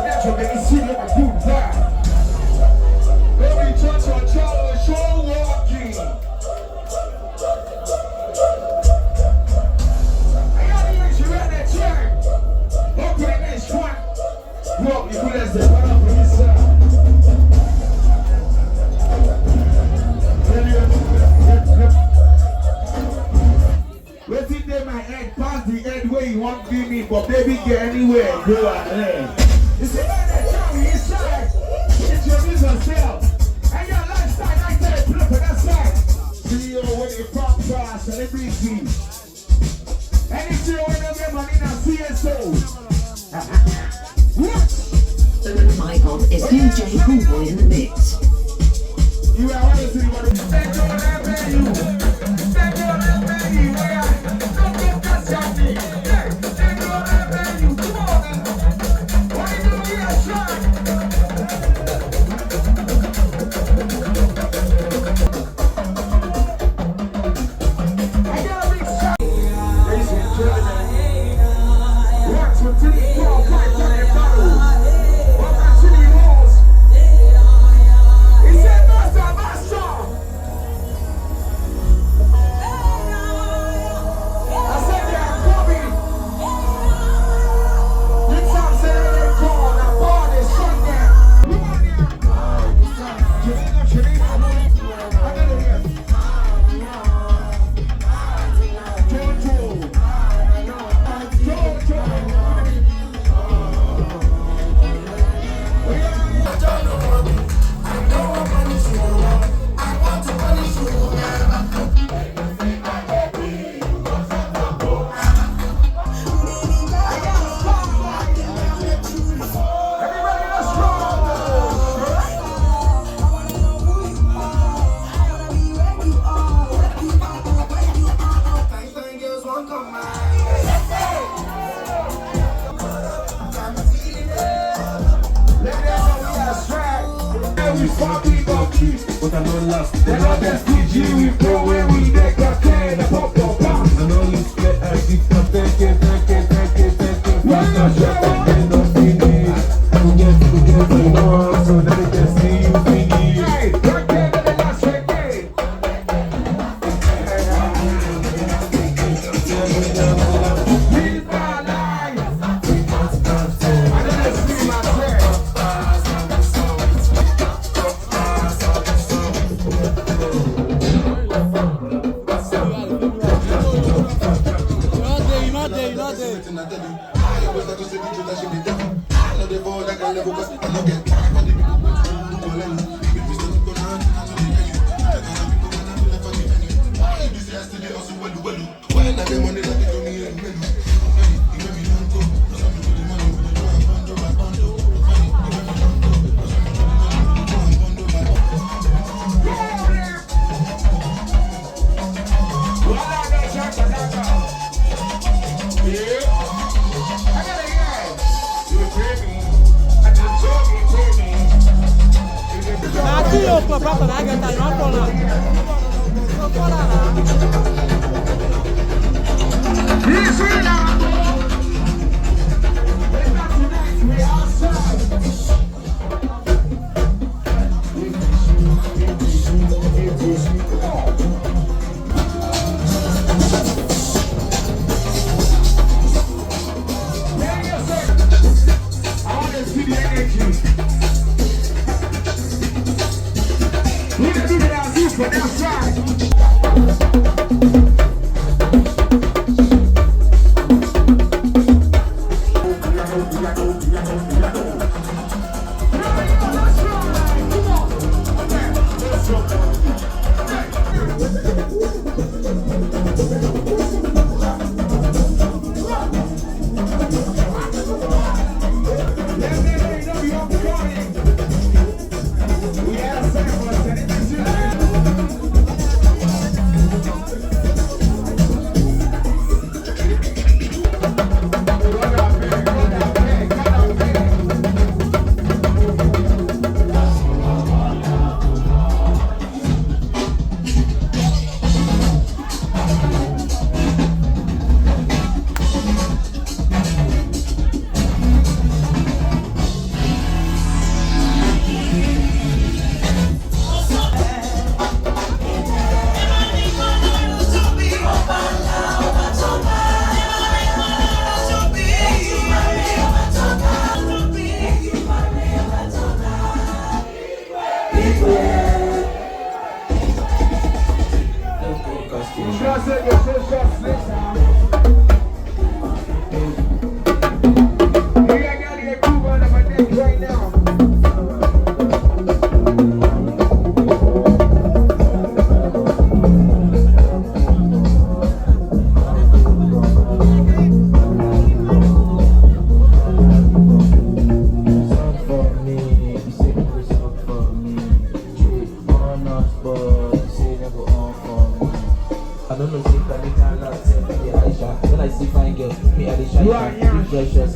natural, make it see like a good vibe. Every touch on Charlie show walking. I got to use you at that time. Open the next one. Walk you put us there, one up on this side. What's in there, my head? Pass the head where you want to be me, but baby, get anywhere. Go ahead. You see that Johnny inside? Introduce yourself. And your lifestyle, I tell you, put up on that side. CEO with a pop star, celebrity. Anything when you get money now, CSO. What? Oh my God, it's DJ Coolboy in the mix. You are always see what it's stand on that menu. Stand on that menu. Don't get that shawty. Stand on that menu. Come on, man. What are you doing here? Try. I got a big shot. Ladies and gentlemen. 1, 2, 3, 4, 5, 10 bottles. What my city walls. He said, Master, Master. I said, they are coming. You can't say they call. Now, boy, they shut down. Come on here. Janina. I got it here. Jojo. Everybody, let's roll. But I don't last. Then I just PG, we throw where we deck a can, the pop, pop, pop. I know you split, I keep the take it. Why not show up? So that they can see you finish. Hey, right there to the last decade. Live my life. I didn't see myself.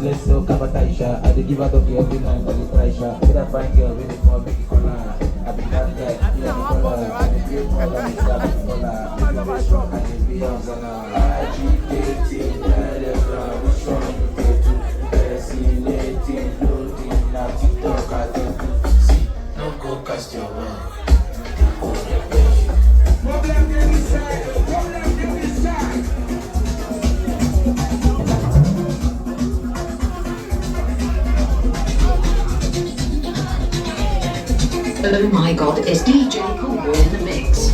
Let's go, Kabataisha. I give out of every night, I try shot. With a fine girl, with it for make it color. I be that guy, yeah, color. I be color, I be color. I be beyond and agitating, which one you get to? Fascinating, loading, now TikTok, I think. See, no go cast your work. Problem them inside, problem them inside. Oh my god, is DJ Cool in the mix?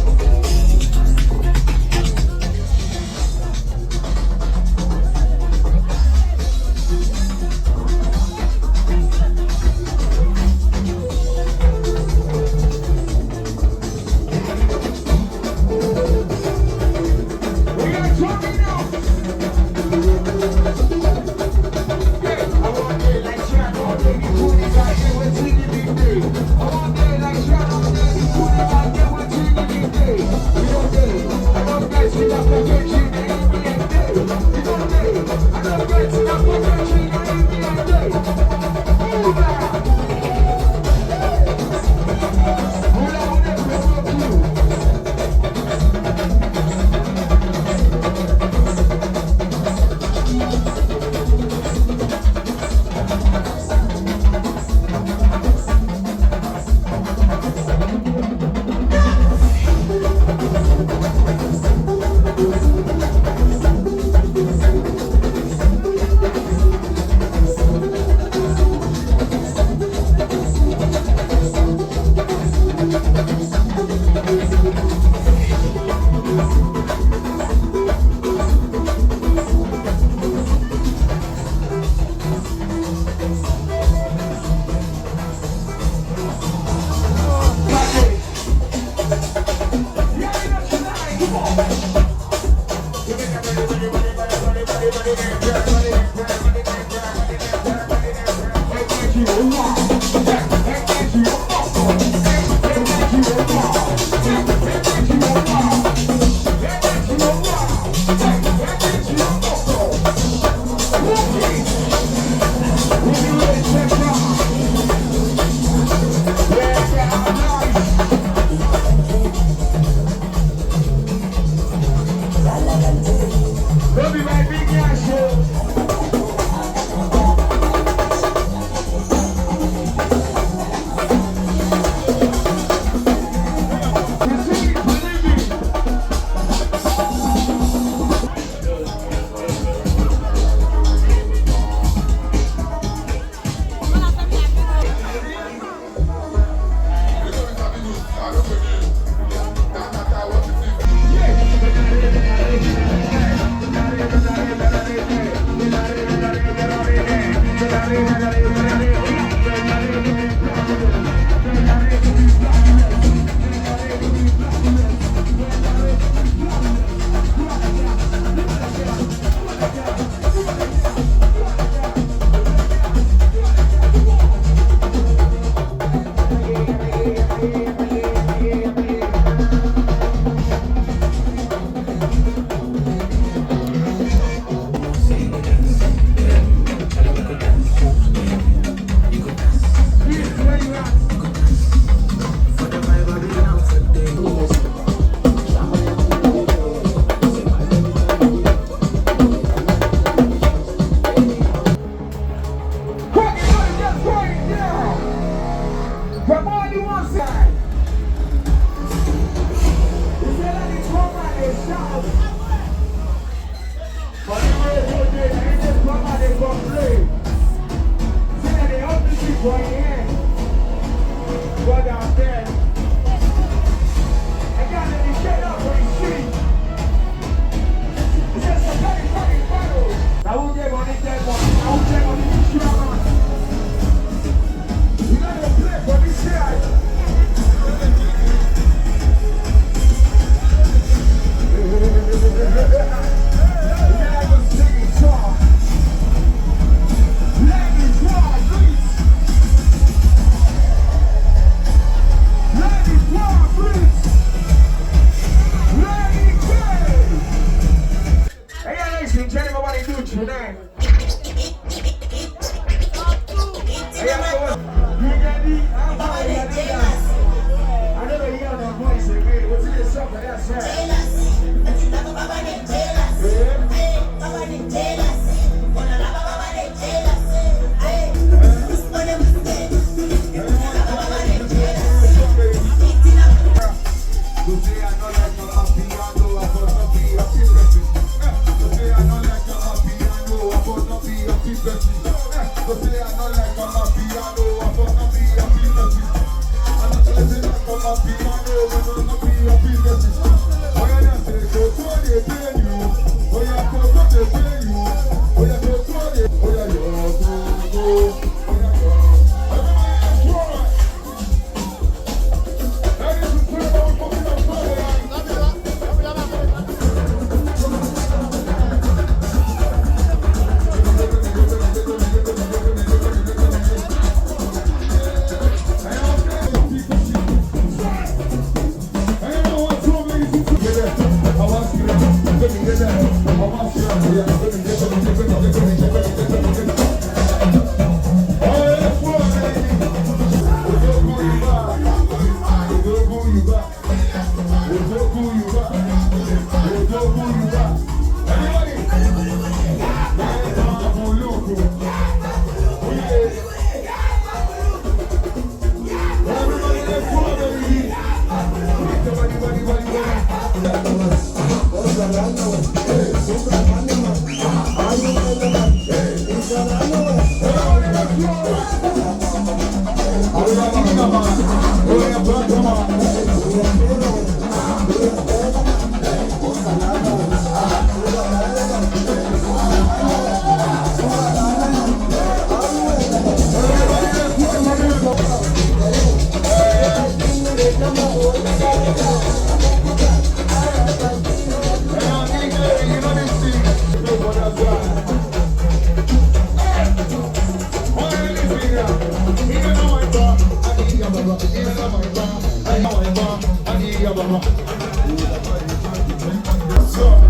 So